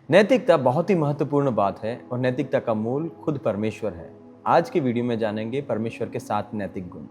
नैतिकता बहुत ही महत्वपूर्ण बात है और नैतिकता का मूल खुद परमेश्वर है। आज के वीडियो में जानेंगे परमेश्वर के 7 नैतिक गुण।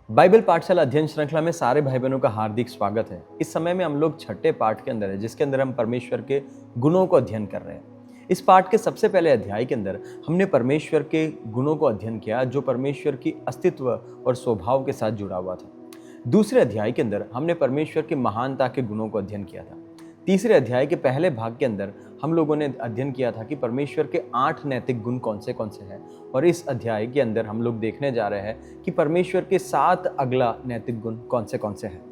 बाइबल पाठशाला अध्ययन श्रृंखला में सारे भाई बहनों का हार्दिक स्वागत है। इस समय में हम लोग छठे पाठ के अंदर है, जिसके अंदर हम परमेश्वर के गुणों को अध्ययन कर रहे हैं। इस पाठ के सबसे पहले अध्याय के अंदर हमने परमेश्वर के गुणों को अध्ययन किया, जो परमेश्वर की अस्तित्व और स्वभाव के साथ जुड़ा हुआ था। दूसरे अध्याय के अंदर हमने परमेश्वर की महानता के गुणों को अध्ययन किया था। तीसरे अध्याय के पहले भाग के अंदर हम लोगों ने अध्ययन किया था कि परमेश्वर के 8 नैतिक गुण कौन से हैं, और इस अध्याय के अंदर हम लोग देखने जा रहे हैं कि परमेश्वर के 7 अगला नैतिक गुण कौन से हैं।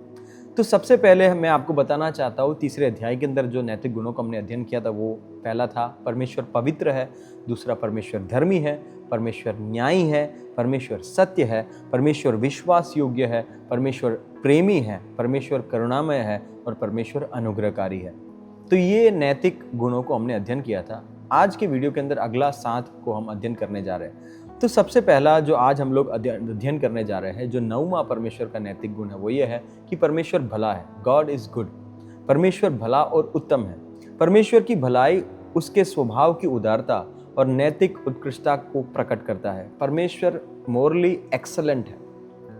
तो सबसे पहले मैं आपको बताना चाहता हूँ, तीसरे अध्याय के अंदर जो नैतिक गुणों का हमने अध्ययन किया था वो पहला था परमेश्वर पवित्र है, दूसरा परमेश्वर धर्मी है, परमेश्वर न्यायी है, परमेश्वर सत्य है, परमेश्वर विश्वास योग्य है, परमेश्वर प्रेमी है, परमेश्वर करुणामय है और परमेश्वर अनुग्रहकारी है। तो ये नैतिक गुणों को हमने अध्ययन किया था। आज के वीडियो के अंदर अगला 7 को हम अध्ययन करने जा रहे हैं। तो सबसे पहला जो आज हम लोग अध्ययन करने जा रहे हैं, जो 9वां परमेश्वर का नैतिक गुण है, वो ये है कि परमेश्वर भला है। God is good. परमेश्वर भला और उत्तम है। परमेश्वर की भलाई उसके स्वभाव की उदारता और नैतिक उत्कृष्टता को प्रकट करता है। परमेश्वर मोरली एक्सलेंट है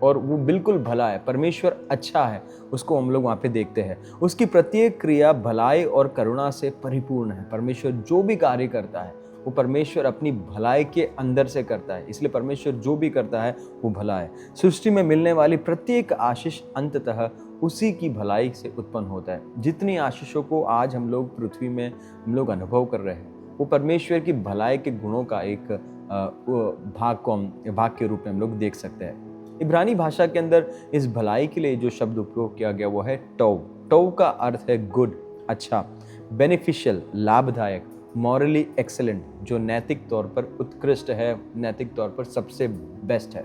और वो बिल्कुल भला है। परमेश्वर अच्छा है, उसको हम लोग वहाँ पे देखते हैं। उसकी प्रत्येक क्रिया भलाई और करुणा से परिपूर्ण है। परमेश्वर जो भी कार्य करता है वो परमेश्वर अपनी भलाई के अंदर से करता है, इसलिए परमेश्वर जो भी करता है वो भला है। सृष्टि में मिलने वाली प्रत्येक आशीष अंततः उसी की भलाई से उत्पन्न होता है। जितनी आशीषों को आज हम लोग पृथ्वी में हम लोग अनुभव कर रहे हैं, वो परमेश्वर की भलाई के गुणों का एक भाग के रूप में हम लोग देख सकते हैं। इब्रानी भाषा के अंदर इस भलाई के लिए जो शब्द उपयोग किया गया वो है टोव। टोव का अर्थ है गुड, अच्छा, बेनिफिशियल, लाभदायक, मॉरली एक्सेलेंट, जो नैतिक तौर पर उत्कृष्ट है, नैतिक तौर पर सबसे बेस्ट है।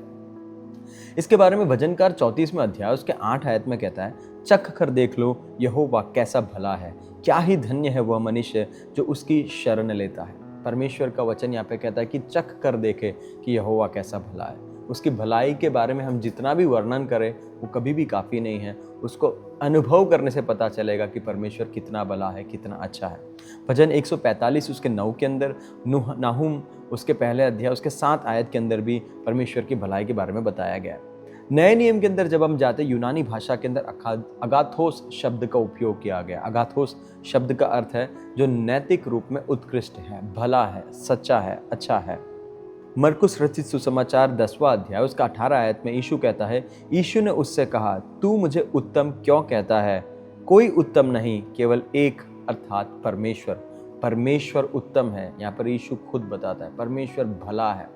इसके बारे में भजनकार 34वें अध्याय उसके 8 आयत में कहता है, चख कर देख लो यहोवा कैसा भला है, क्या ही धन्य है वह मनुष्य जो उसकी शरण लेता है। परमेश्वर का वचन यहाँ पे कहता है कि चख कर देखे कि यहोवा कैसा भला है। उसकी भलाई के बारे में हम जितना भी वर्णन करें वो कभी भी काफ़ी नहीं है। उसको अनुभव करने से पता चलेगा कि परमेश्वर कितना भला है, कितना अच्छा है। भजन 145 उसके 9 के अंदर, नाहुम उसके पहले अध्याय उसके 7 आयत के अंदर भी परमेश्वर की भलाई के बारे में बताया गया है। नए नियम के अंदर जब हम जाते, यूनानी भाषा के अंदर अगाथोस शब्द का उपयोग किया गया। अगाथोस शब्द का अर्थ है जो नैतिक रूप में उत्कृष्ट है, भला है, सच्चा है, अच्छा है। मरकुस रचित सुसमाचार 10वां अध्याय उसका 18 आयत में यीशु कहता है, यीशु ने उससे कहा, तू मुझे उत्तम क्यों कहता है? कोई उत्तम नहीं, केवल एक, अर्थात परमेश्वर। परमेश्वर उत्तम है। यहाँ पर यीशु खुद बताता है परमेश्वर भला है।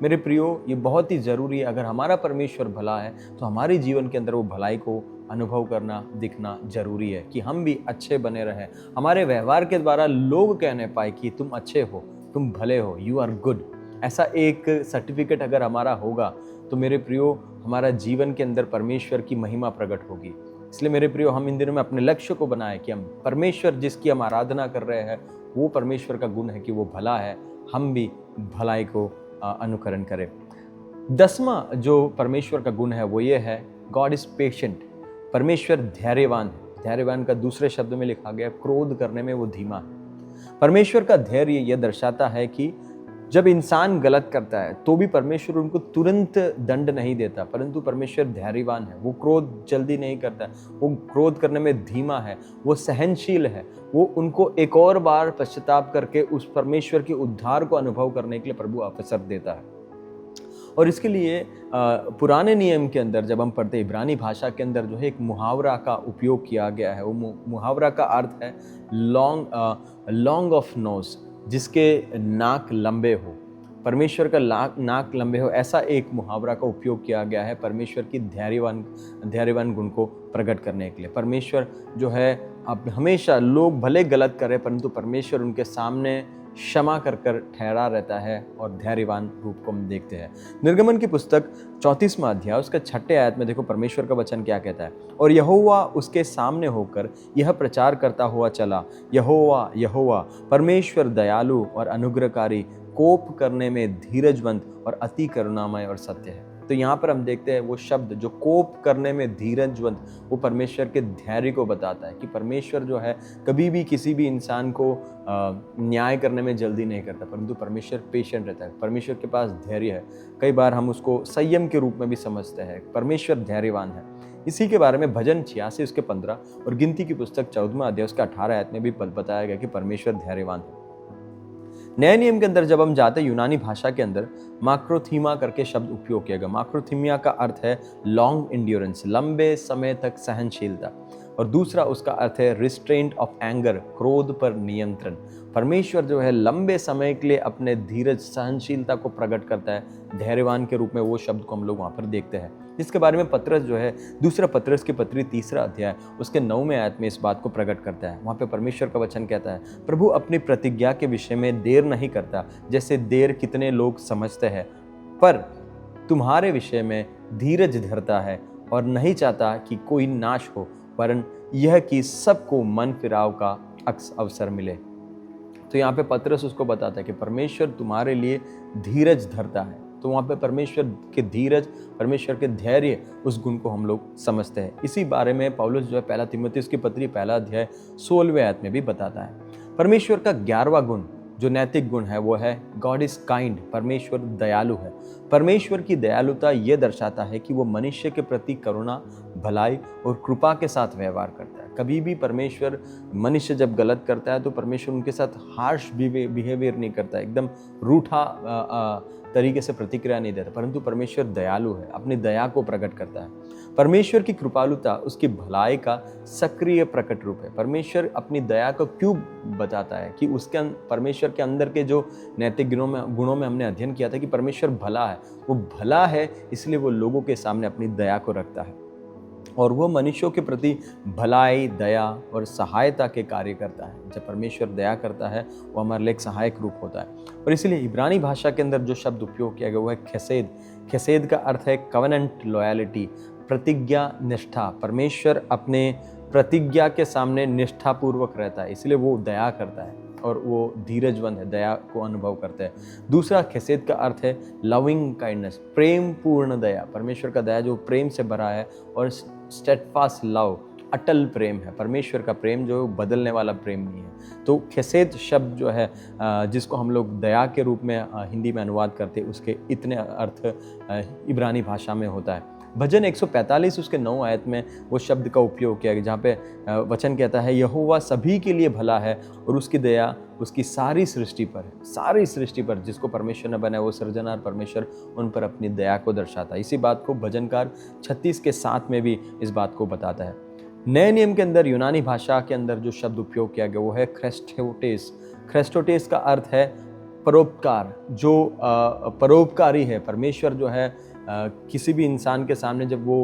मेरे प्रियो, ये बहुत ही ज़रूरी है। अगर हमारा परमेश्वर भला है तो हमारे जीवन के अंदर वो भलाई को अनुभव करना, दिखना जरूरी है कि हम भी अच्छे बने रहें। हमारे व्यवहार के द्वारा लोग कहने पाए कि तुम अच्छे हो, तुम भले हो, यू आर गुड। ऐसा एक सर्टिफिकेट अगर हमारा होगा तो मेरे प्रियो, हमारा जीवन के अंदर परमेश्वर की महिमा प्रकट होगी। इसलिए मेरे प्रियो, हम इन दिनों में अपने लक्ष्य को बनाएं कि हम परमेश्वर जिसकी हम आराधना कर रहे हैं वो परमेश्वर का गुण है कि वो भला है। हम भी भलाई को अनुकरण करें। 10वां जो परमेश्वर का गुण है वो ये है, गॉड इज पेशेंट। परमेश्वर धैर्यवान है। धैर्यवान का दूसरे शब्द में लिखा गया, क्रोध करने में वो धीमा है। परमेश्वर का धैर्य यह दर्शाता है कि जब इंसान गलत करता है तो भी परमेश्वर उनको तुरंत दंड नहीं देता, परंतु परमेश्वर धैर्यवान है। वो क्रोध जल्दी नहीं करता, वो क्रोध करने में धीमा है, वो सहनशील है। वो उनको एक और बार पश्चाताप करके उस परमेश्वर के उद्धार को अनुभव करने के लिए प्रभु अवसर देता है। और इसके लिए पुराने नियम के अंदर जब हम पढ़ते, इब्रानी भाषा के अंदर जो है एक मुहावरा का उपयोग किया गया है। वो मुहावरा का अर्थ है लॉन्ग ऑफ नोज, जिसके नाक लंबे हो। परमेश्वर का नाक लंबे हो, ऐसा एक मुहावरा का उपयोग किया गया है परमेश्वर की धैर्यवान गुण को प्रकट करने के लिए। परमेश्वर जो है अब हमेशा लोग भले गलत करें परंतु परमेश्वर उनके सामने क्षमा कर कर ठहरा रहता है और धैर्यवान रूप को हम देखते हैं। निर्गमन की पुस्तक 34वां अध्याय उसके 6 आयत में देखो परमेश्वर का वचन क्या कहता है। और यहोवा उसके सामने होकर यह प्रचार करता हुआ चला, यहोवा यहोवा परमेश्वर दयालु और अनुग्रहकारी, कोप करने में धीरजवंत और अति करुणामय और सत्य है। तो यहाँ पर हम देखते हैं वो शब्द जो कोप करने में धीरजवंत, वो परमेश्वर के धैर्य को बताता है कि परमेश्वर जो है कभी भी किसी भी इंसान को न्याय करने में जल्दी नहीं करता, परंतु परमेश्वर पेशेंट रहता है, परमेश्वर के पास धैर्य है। कई बार हम उसको संयम के रूप में भी समझते हैं, परमेश्वर धैर्यवान है। इसी के बारे में भजन 86 उसके 15 और गिनती की पुस्तक 14वां अध्याय उसका 18 आयत में भी बताया गया कि परमेश्वर धैर्यवान है। नए नियम के अंदर जब हम जाते हैं, यूनानी भाषा के अंदर माक्रोथीमा करके शब्द उपयोग किया गया। माक्रोथीमिया का अर्थ है लॉन्ग इंड्योरेंस, लंबे समय तक सहनशीलता, और दूसरा उसका अर्थ है रिस्ट्रेंट ऑफ एंगर, क्रोध पर नियंत्रण। परमेश्वर जो है लंबे समय के लिए अपने धीरज सहनशीलता को प्रकट करता है धैर्यवान के रूप में, वो शब्द को हम लोग वहाँ पर देखते हैं। इसके बारे में पतरस जो है दूसरा पतरस की पत्री 3 अध्याय उसके 9वें आयत में इस बात को प्रकट करता है। वहाँ पे परमेश्वर का वचन कहता है, प्रभु अपनी प्रतिज्ञा के विषय में देर नहीं करता जैसे देर कितने लोग समझते हैं, पर तुम्हारे विषय में धीरज धरता है और नहीं चाहता कि कोई नाश हो, वरन यह कि सबको मन फिराव का अवसर मिले। तो यहाँ पे पतरस उसको बताता है कि परमेश्वर तुम्हारे लिए धीरज धरता है। तो वहाँ पे परमेश्वर के धीरज, परमेश्वर के धैर्य, उस गुण को हम लोग समझते हैं। इसी बारे में पौलुस जो है 1 तीमुथियुस की पत्री 1 अध्याय 16वें आयत में भी बताता है। परमेश्वर का 11वां गुण जो नैतिक गुण है वो है गॉड इज काइंड, परमेश्वर दयालु है। परमेश्वर की दयालुता ये दर्शाता है कि वो मनुष्य के प्रति करुणा, भलाई और कृपा के साथ व्यवहार करता है। कभी भी परमेश्वर, मनुष्य जब गलत करता है तो परमेश्वर उनके साथ हार्श बिहेवियर नहीं करता, एकदम रूठा तरीके से प्रतिक्रिया नहीं देता, परंतु परमेश्वर दयालु है, अपनी दया को प्रकट करता है। परमेश्वर की कृपालुता उसकी भलाई का सक्रिय प्रकट रूप है। परमेश्वर अपनी दया को क्यों बताता है कि उसके परमेश्वर के अंदर के जो नैतिक गुणों में हमने अध्ययन किया था कि परमेश्वर भला है, वो भला है इसलिए वो लोगों के सामने अपनी दया को रखता है और वो मनुष्यों के प्रति भलाई, दया और सहायता के कार्य करता है। जब परमेश्वर दया करता है वो हमारे लिए एक सहायक रूप होता है। और इसीलिए इब्रानी भाषा के अंदर जो शब्द उपयोग किया गया वो है खेसेद। खेसेद का अर्थ है कवेनेंट लॉयलिटी, प्रतिज्ञा निष्ठा। परमेश्वर अपने प्रतिज्ञा के सामने निष्ठापूर्वक रहता है, इसलिए वो दया करता है और वो धीरजवंत है, दया को अनुभव करते हैं। दूसरा खेसेद का अर्थ है लविंग काइंडनेस, प्रेम पूर्ण दया। परमेश्वर का दया जो प्रेम से भरा है और स्टेडफास्ट लव, अटल प्रेम है। परमेश्वर का प्रेम जो बदलने वाला प्रेम नहीं है। तो खेसेद शब्द जो है जिसको हम लोग दया के रूप में हिंदी में अनुवाद करते हैं, उसके इतने अर्थ इब्रानी भाषा में होता है। भजन 145 उसके 9 आयत में वो शब्द का उपयोग किया गया जहाँ पे वचन कहता है यहोवा सभी के लिए भला है और उसकी दया उसकी सारी सृष्टि पर है। सारी सृष्टि पर जिसको परमेश्वर ने बनाया वो सृजनहार परमेश्वर उन पर अपनी दया को दर्शाता है। इसी बात को भजनकार 36 के 7 में भी इस बात को बताता है। नए नियम के अंदर यूनानी भाषा के अंदर जो शब्द उपयोग किया गया वो है ख्रेस्टोटेस। ख्रेस्टोटेस का अर्थ है परोपकार, जो परोपकारी है। परमेश्वर जो है किसी भी इंसान के सामने जब वो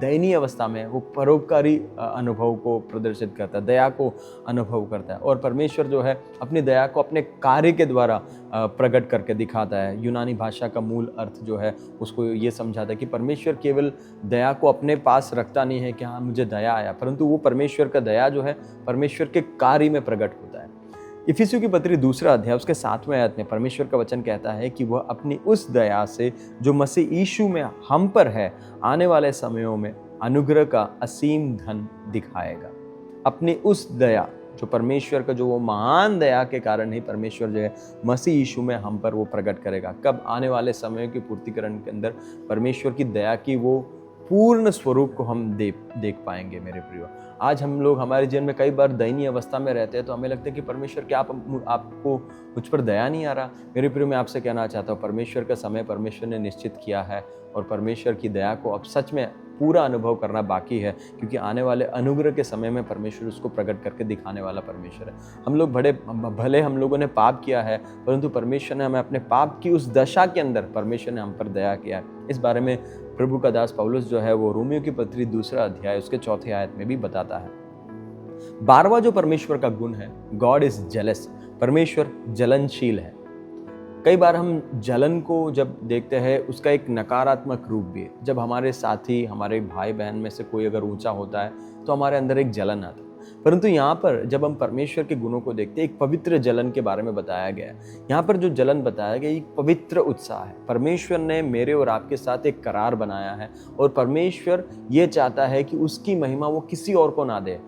दयनीय अवस्था में है वो परोपकारी अनुभव को प्रदर्शित करता है, दया को अनुभव करता है। और परमेश्वर जो है अपनी दया को अपने कार्य के द्वारा प्रकट करके दिखाता है। यूनानी भाषा का मूल अर्थ जो है उसको ये समझाता है कि परमेश्वर केवल दया को अपने पास रखता नहीं है कि हाँ मुझे दया आया, परंतु वो परमेश्वर का दया जो है परमेश्वर के कार्य में प्रकट होता है। इफिसियों की पत्री 2 अध्याय उसके 7वें आयत में परमेश्वर का वचन कहता है कि वह अपनी उस दया से जो मसीह यीशु में हम पर है आने वाले समयों में अनुग्रह का असीम धन दिखाएगा। अपनी उस दया जो परमेश्वर का, जो वो महान दया के कारण ही परमेश्वर जो है मसीह यीशु में हम पर वो प्रकट करेगा। कब? आने वाले समयों की पूर्तिकरण के अंदर परमेश्वर की दया की वो पूर्ण स्वरूप को हम देख पाएंगे। मेरे प्रियो, आज हम लोग हमारे जीवन में कई बार दयनीय अवस्था में रहते हैं तो हमें लगता है कि परमेश्वर क्या आपको मुझ पर दया नहीं आ रहा। मेरे प्रियो, मैं आपसे कहना चाहता हूँ परमेश्वर का समय परमेश्वर ने निश्चित किया है और परमेश्वर की दया को अब सच में पूरा अनुभव करना बाकी है, क्योंकि आने वाले अनुग्रह के समय में परमेश्वर उसको प्रकट करके दिखाने वाला परमेश्वर है। हम लोग भले हम लोगों ने पाप किया है, परंतु परमेश्वर ने हमें अपने पाप की उस दशा के अंदर परमेश्वर ने हम पर दया किया है। इस बारे में प्रभु का दास पौलुस जो है वो रोमियो की पत्री 2 अध्याय उसके 4 आयत में भी बताता है। 12वां जो परमेश्वर का गुण है, गॉड इज जेलस, परमेश्वर जलनशील है। कई बार हम जलन को जब देखते हैं उसका एक नकारात्मक रूप भी है। जब हमारे साथी, हमारे भाई बहन में से कोई अगर ऊंचा होता है तो हमारे अंदर एक जलन आता है। परंतु यहाँ पर जब हम परमेश्वर के गुणों को देखते हैं, एक पवित्र जलन के बारे में बताया गया है। यहाँ पर जो जलन बताया गया एक पवित्र उत्साह है। परमेश्वर ने मेरे और आपके साथ एक करार बनाया है और परमेश्वर ये चाहता है कि उसकी महिमा वो किसी और को ना दे।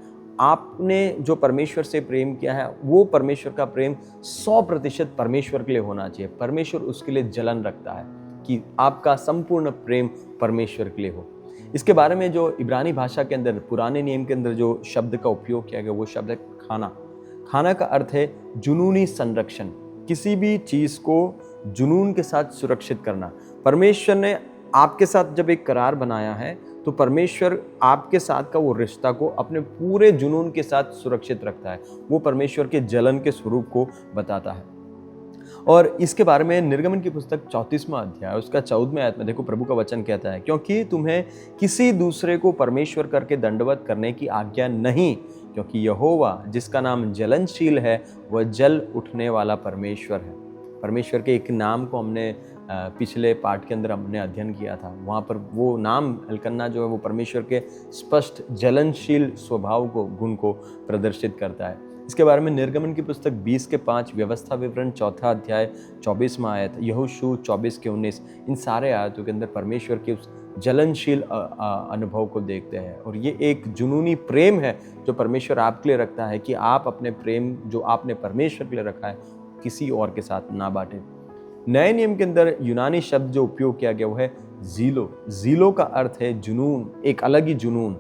आपने जो परमेश्वर से प्रेम किया है वो परमेश्वर का प्रेम 100% परमेश्वर के लिए होना चाहिए। परमेश्वर उसके लिए जलन रखता है कि आपका संपूर्ण प्रेम परमेश्वर के लिए हो। इसके बारे में जो इब्रानी भाषा के अंदर, पुराने नियम के अंदर जो शब्द का उपयोग किया गया वो शब्द है खाना। खाना का अर्थ है जुनूनी संरक्षण, किसी भी चीज को जुनून के साथ सुरक्षित करना। परमेश्वर ने आपके साथ जब एक करार बनाया है तो परमेश्वर आपके साथ का वो रिश्ता को अपने पूरे जुनून के साथ सुरक्षित रखता है। वो परमेश्वर के जलन के स्वरूप को बताता है। और इसके बारे में निर्गमन की पुस्तक 34वां अध्याय उसका 14वें आयत में देखो प्रभु का वचन कहता है, क्योंकि तुम्हें किसी दूसरे को परमेश्वर करके दंडवत करने की आज्ञा नहीं, क्योंकि यहोवा जिसका नाम जलनशील है वह जल उठने वाला परमेश्वर है। परमेश्वर के एक नाम को हमने पिछले पाठ के अंदर हमने अध्ययन किया था। वहाँ पर वो नाम एल्कन्ना जो है वो परमेश्वर के स्पष्ट जलनशील स्वभाव को, गुण को प्रदर्शित करता है। इसके बारे में निर्गमन की पुस्तक 20:5, व्यवस्था विवरण 4 अध्याय 24वां आयत, यहोशू 24:19, इन सारे आयतों के अंदर परमेश्वर के उस जलनशील अनुभव को देखते हैं। और ये एक जुनूनी प्रेम है जो परमेश्वर आपके लिए रखता है कि आप अपने प्रेम जो आपने परमेश्वर के लिए रखा है किसी और के साथ ना बांटें। नए नियम के अंदर यूनानी शब्द जो उपयोग किया गया वो है जीलो। जीलो का अर्थ है जुनून, एक अलग ही जुनून,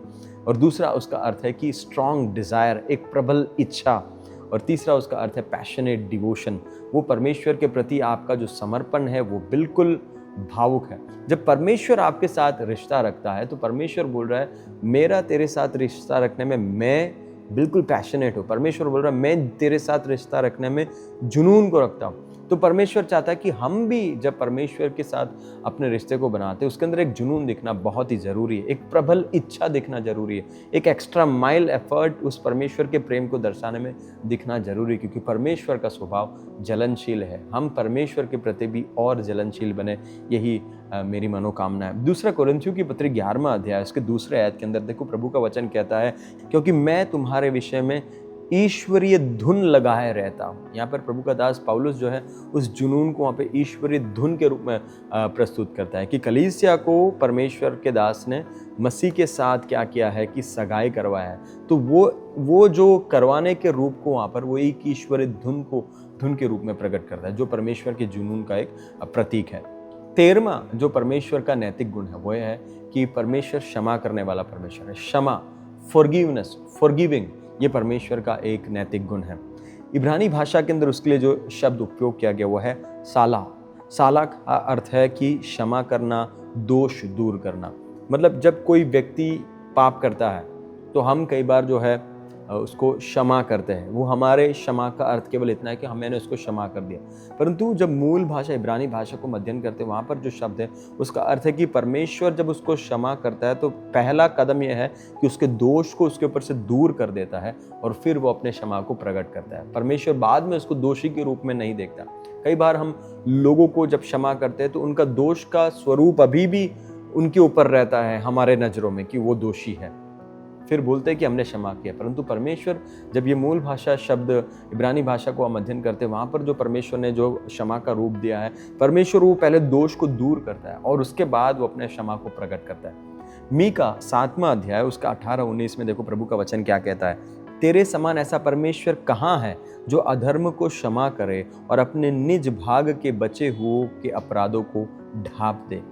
और दूसरा उसका अर्थ है कि स्ट्रॉन्ग डिजायर, एक प्रबल इच्छा, और तीसरा उसका अर्थ है पैशनेट डिवोशन। वो परमेश्वर के प्रति आपका जो समर्पण है वो बिल्कुल भावुक है। जब परमेश्वर आपके साथ रिश्ता रखता है तो परमेश्वर बोल रहा है मेरा तेरे साथ रिश्ता रखने में मैं बिल्कुल पैशनेट हूँ। परमेश्वर बोल रहा है मैं तेरे साथ रिश्ता रखने में जुनून को रखता हूँ। तो परमेश्वर चाहता है कि हम भी जब परमेश्वर के साथ अपने रिश्ते को बनाते हैं उसके अंदर एक जुनून दिखना बहुत ही ज़रूरी है, एक प्रबल इच्छा दिखना जरूरी है, एक एक्स्ट्रा माइल एफर्ट उस परमेश्वर के प्रेम को दर्शाने में दिखना जरूरी है, क्योंकि परमेश्वर का स्वभाव जलनशील है। हम परमेश्वर के प्रति भी और जलनशील बने, यही मेरी मनोकामना है। दूसरा कोरिन्थियों की पत्री 11वां अध्याय उसके दूसरे आयत के अंदर देखो प्रभु का वचन कहता है, क्योंकि मैं तुम्हारे विषय में ईश्वरीय धुन लगाए रहता हूँ। यहाँ पर प्रभु का दास पौलुस जो है उस जुनून को वहाँ पे ईश्वरीय धुन के रूप में प्रस्तुत करता है कि कलीसिया को परमेश्वर के दास ने मसीह के साथ क्या किया है कि सगाई करवाया है। तो वो जो करवाने के रूप को वहाँ पर वो एक ईश्वरीय धुन के रूप में प्रकट करता है, जो परमेश्वर के जुनून का एक प्रतीक है। 13वां जो परमेश्वर का नैतिक गुण है वो है कि परमेश्वर क्षमा करने वाला परमेश्वर है। क्षमा, फॉरगिवनेस, फॉरगिविंग, ये परमेश्वर का एक नैतिक गुण है। इब्रानी भाषा के अंदर उसके लिए जो शब्द उपयोग किया गया वो है साला। साला का अर्थ है कि क्षमा करना, दोष दूर करना। मतलब जब कोई व्यक्ति पाप करता है तो हम कई बार जो है उसको क्षमा करते हैं। वो हमारे क्षमा का अर्थ केवल इतना है कि मैंने उसको क्षमा कर दिया, परंतु जब मूल भाषा इब्रानी भाषा को अध्ययन करते हैं वहाँ पर जो शब्द है उसका अर्थ है कि परमेश्वर जब उसको क्षमा करता है तो पहला कदम यह है कि उसके दोष को उसके ऊपर से दूर कर देता है और फिर वो अपने क्षमा को प्रकट करता है। परमेश्वर बाद में उसको दोषी के रूप में नहीं देखता। कई बार हम लोगों को जब क्षमा करते हैं तो उनका दोष का स्वरूप अभी भी उनके ऊपर रहता है हमारे नज़रों में कि वो दोषी है, फिर बोलते हैं कि हमने क्षमा किया। परंतु परमेश्वर जब ये मूल भाषा शब्द इब्रानी भाषा को हम अध्ययन करते हैं वहाँ पर जो परमेश्वर ने जो क्षमा का रूप दिया है, परमेश्वर वो पहले दोष को दूर करता है और उसके बाद वो अपने क्षमा को प्रकट करता है। मीका 7वां अध्याय उसका 18-19 में देखो प्रभु का वचन क्या कहता है, तेरे समान ऐसा परमेश्वर कहाँ है जो अधर्म को क्षमा करे और अपने निज भाग के बचे हुए के अपराधों को ढांप दे।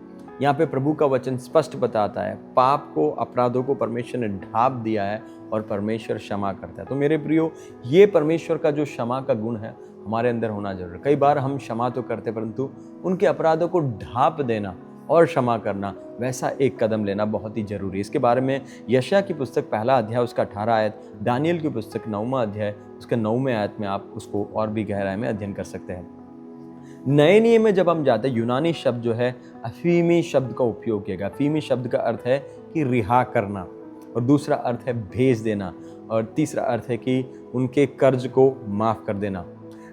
यहाँ पे प्रभु का वचन स्पष्ट बताता है पाप को, अपराधों को परमेश्वर ने ढांप दिया है और परमेश्वर क्षमा करता है। तो मेरे प्रियो, ये परमेश्वर का जो क्षमा का गुण है हमारे अंदर होना जरूरी है। कई बार हम क्षमा तो करते परंतु उनके अपराधों को ढांप देना और क्षमा करना, वैसा एक कदम लेना बहुत ही जरूरी है। इसके बारे में यशायाह की पुस्तक 1 अध्याय उसका 18 आयत, दानियल की पुस्तक 9वां अध्याय उसके 9वें आयत में आप उसको और भी गहराई में अध्ययन कर सकते हैं। नए नियम में जब हम जाते हैं यूनानी शब्द जो है अफीमी शब्द का उपयोग किया गया। अफीमी शब्द का अर्थ है कि रिहा करना और दूसरा अर्थ है भेज देना और तीसरा अर्थ है कि उनके कर्ज को माफ कर देना।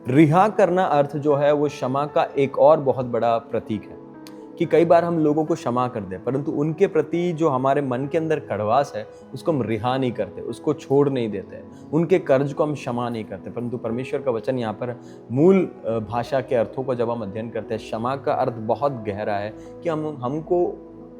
रिहा करना अर्थ जो है वो क्षमा का एक और बहुत बड़ा प्रतीक है कि कई बार हम लोगों को क्षमा कर दें, परंतु उनके प्रति जो हमारे मन के अंदर कड़वास है उसको हम रिहा नहीं करते, उसको छोड़ नहीं देते, उनके कर्ज को हम क्षमा नहीं करते। परंतु परमेश्वर का वचन यहाँ पर मूल भाषा के अर्थों को जब हम अध्ययन करते हैं, क्षमा का अर्थ बहुत गहरा है कि हमको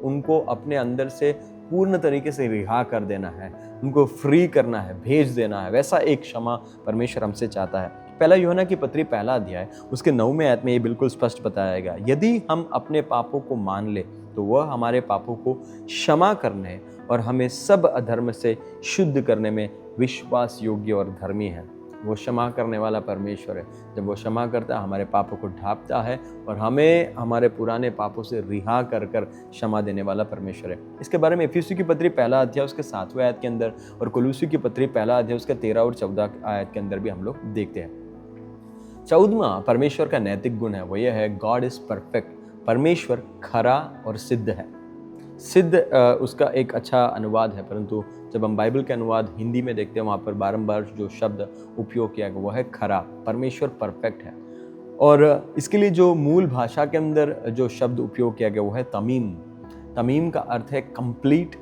उनको अपने अंदर से पूर्ण तरीके से रिहा कर देना है, उनको फ्री करना है, भेज देना है। वैसा एक क्षमा परमेश्वर हमसे चाहता है। पहला यूहन्ना की पत्री पहला अध्याय उसके 9वें आयत में ये बिल्कुल स्पष्ट बताया गया, यदि हम अपने पापों को मान ले तो वह हमारे पापों को क्षमा करने और हमें सब अधर्म से शुद्ध करने में विश्वास योग्य और धर्मी है। वो क्षमा करने वाला परमेश्वर है। जब वो क्षमा करता है, हमारे पापों को ढांपता है और हमें हमारे पुराने पापों से रिहा कर क्षमा देने वाला परमेश्वर है। इसके बारे में इफिसियों की पत्री पहला अध्याय उसके 7वें आयत के अंदर और कोलोसियों की पत्री पहला अध्याय उसके 13 और 14 आयत के अंदर भी हम लोग देखते हैं। 14वां परमेश्वर का नैतिक गुण है, वो यह है गॉड इज परफेक्ट। परमेश्वर खरा और सिद्ध है। सिद्ध उसका एक अच्छा अनुवाद है, परंतु जब हम बाइबल के अनुवाद हिंदी में देखते हैं वहाँ पर बारंबार जो शब्द उपयोग किया गया वो है खरा। परमेश्वर परफेक्ट है। और इसके लिए जो मूल भाषा के अंदर जो शब्द उपयोग किया गया वो है तमीम। तमीम का अर्थ है कंप्लीट,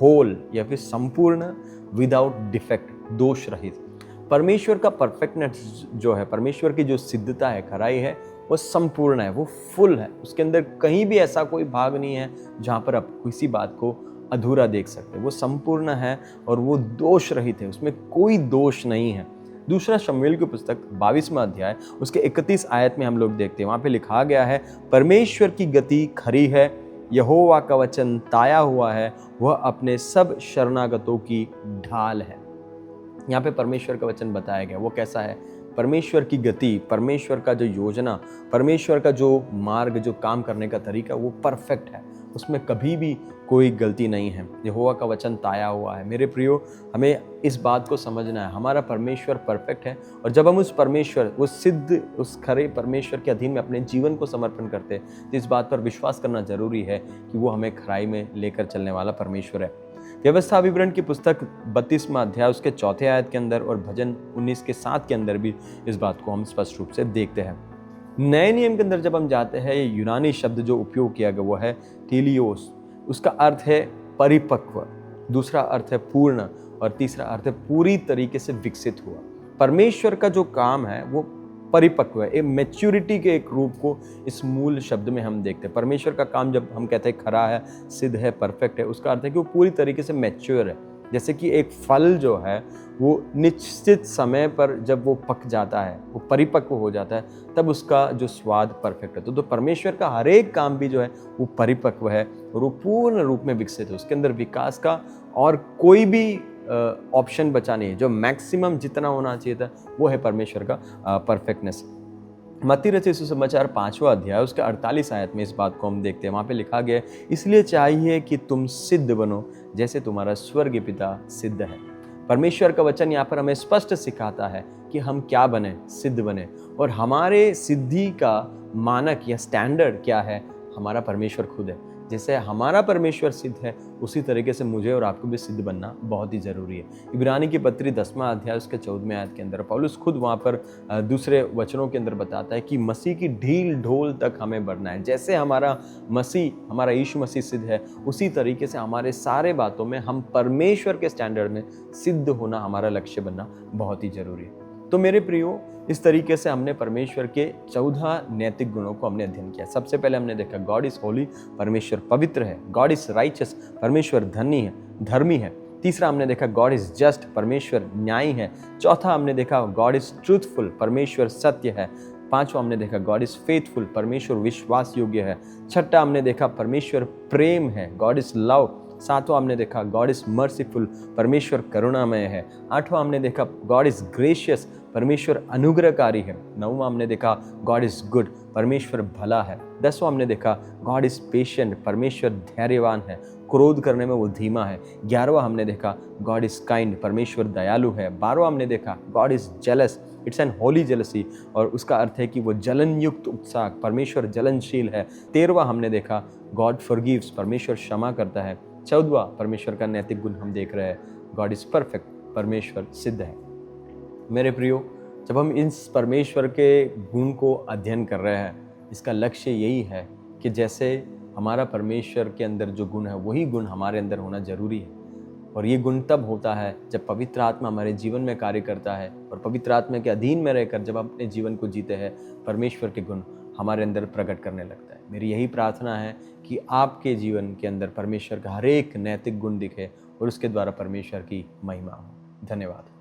होल या फिर संपूर्ण, विदाउट डिफेक्ट, दोष रहित। परमेश्वर का परफेक्टनेस जो है, परमेश्वर की जो सिद्धता है, खराई है, वो संपूर्ण है, वो फुल है। उसके अंदर कहीं भी ऐसा कोई भाग नहीं है जहाँ पर आप किसी बात को अधूरा देख सकते। वो संपूर्ण है और वो दोष रहित है, उसमें कोई दोष नहीं है। दूसरा शमूएल की पुस्तक 22वां अध्याय उसके 31 आयत में हम लोग देखते हैं, वहाँ पे लिखा गया है, परमेश्वर की गति खरी है, यहोवा का वचन ताया हुआ है, वह अपने सब शरणागतों की ढाल है। यहाँ पे परमेश्वर का वचन बताया गया, वो कैसा है? परमेश्वर की गति, परमेश्वर का जो योजना, परमेश्वर का जो मार्ग, जो काम करने का तरीका, वो परफेक्ट है, उसमें कभी भी कोई गलती नहीं है। यहोवा का वचन ताया हुआ है। मेरे प्रियो, हमें इस बात को समझना है, हमारा परमेश्वर परफेक्ट है और जब हम उस परमेश्वर, उस सिद्ध, उस खरे परमेश्वर के अधीन में अपने जीवन को समर्पण करते हैं तो इस बात पर विश्वास करना जरूरी है कि वो हमें खराई में लेकर चलने वाला परमेश्वर है। व्यवस्था विवरण की पुस्तक 32वां अध्याय उसके 4 आयत के अंदर और भजन 19 के 7 के अंदर भी इस बात को हम स्पष्ट रूप से देखते हैं। नए नियम के अंदर जब हम जाते हैं, यूनानी शब्द जो उपयोग किया गया वो है टीलियोस। उसका अर्थ है परिपक्व, दूसरा अर्थ है पूर्ण और तीसरा अर्थ है पूरी तरीके से विकसित हुआ। परमेश्वर का जो काम है वो परिपक्व है, मैच्योरिटी के एक रूप को इस मूल शब्द में हम देखते हैं। परमेश्वर का काम जब हम कहते हैं खरा है, सिद्ध है, परफेक्ट है, उसका अर्थ है कि वो पूरी तरीके से मैच्योर है। जैसे कि एक फल जो है वो निश्चित समय पर जब वो पक जाता है, वो परिपक्व हो जाता है, तब उसका जो स्वाद परफेक्ट है। तो परमेश्वर का हर एक काम भी जो है वो परिपक्व है और वो पूर्ण रूप में विकसित है। उसके अंदर विकास का और कोई भी ऑप्शन बचा नहीं है। जो मैक्सिमम जितना होना चाहिए था वो है परमेश्वर का परफेक्टनेस। मत्ती रचित सुसमाचार 5वां अध्याय उसके 48 आयत में इस बात को हम देखते हैं। वहाँ पे लिखा गया, इसलिए चाहिए कि तुम सिद्ध बनो जैसे तुम्हारा स्वर्गीय पिता सिद्ध है। परमेश्वर का वचन यहाँ पर हमें स्पष्ट सिखाता है कि हम क्या बने, सिद्ध बने। और हमारे सिद्धि का मानक या स्टैंडर्ड क्या है? हमारा परमेश्वर खुद है। जैसे हमारा परमेश्वर सिद्ध है, उसी तरीके से मुझे और आपको भी सिद्ध बनना बहुत ही जरूरी है। इब्रानी की पत्री 10वां अध्याय उसके 14वें आयत के अंदर पौलुस खुद वहाँ पर दूसरे वचनों के अंदर बताता है कि मसीह की ढील ढोल तक हमें बढ़ना है। जैसे हमारा मसीह, हमारा यीशु मसीह सिद्ध है, उसी तरीके से हमारे सारे बातों में हम परमेश्वर के स्टैंडर्ड में सिद्ध होना, हमारा लक्ष्य बनना बहुत ही जरूरी है। तो मेरे प्रियो, इस तरीके से हमने परमेश्वर के 14 नैतिक गुणों को हमने अध्ययन किया। सबसे पहले हमने देखा गॉड इज होली, परमेश्वर पवित्र है। गॉड इज राइचस, परमेश्वर धर्मी है। तीसरा हमने देखा गॉड इज जस्ट, परमेश्वर न्यायी है। चौथा हमने देखा गॉड इज ट्रूथफुल, परमेश्वर सत्य है। पांचवा हमने देखा गॉड इज फेथफुल, परमेश्वर विश्वास योग्य है। छठा हमने देखा परमेश्वर प्रेम है, गॉड इज लव। सातवां हमने देखा गॉड इज मर्सीफुल, परमेश्वर करुणामय है। आठवां हमने देखा गॉड इज ग्रेशियस, परमेश्वर अनुग्रहकारी है। नौवां हमने देखा गॉड इज गुड, परमेश्वर भला है। 10वां हमने देखा गॉड इज पेशेंट, परमेश्वर धैर्यवान है, क्रोध करने में वो धीमा है। 11वां हमने देखा गॉड इज काइंड, परमेश्वर दयालु है। 12वां हमने देखा God is jealous, it's an Holi jealousy, और उसका अर्थ है कि वो जलन युक्त उत्साह, परमेश्वर जलनशील है। 13वां हमने देखा गॉड फॉरगिव्स, परमेश्वर क्षमा करता है। 14वां परमेश्वर का नैतिक गुण हम देख रहे हैं, गॉड इज परफेक्ट, परमेश्वर सिद्ध है। मेरे प्रियो, जब हम इस परमेश्वर के गुण को अध्ययन कर रहे हैं, इसका लक्ष्य यही है कि जैसे हमारा परमेश्वर के अंदर जो गुण है वही गुण हमारे अंदर होना जरूरी है। और ये गुण तब होता है जब पवित्र आत्मा हमारे जीवन में कार्य करता है, और पवित्र आत्मा के अधीन में रहकर जब हम अपने जीवन को जीते हैं, परमेश्वर के गुण हमारे अंदर प्रकट करने लगता है। मेरी यही प्रार्थना है कि आपके जीवन के अंदर परमेश्वर का हर एक नैतिक गुण दिखे और उसके द्वारा परमेश्वर की महिमा हो। धन्यवाद।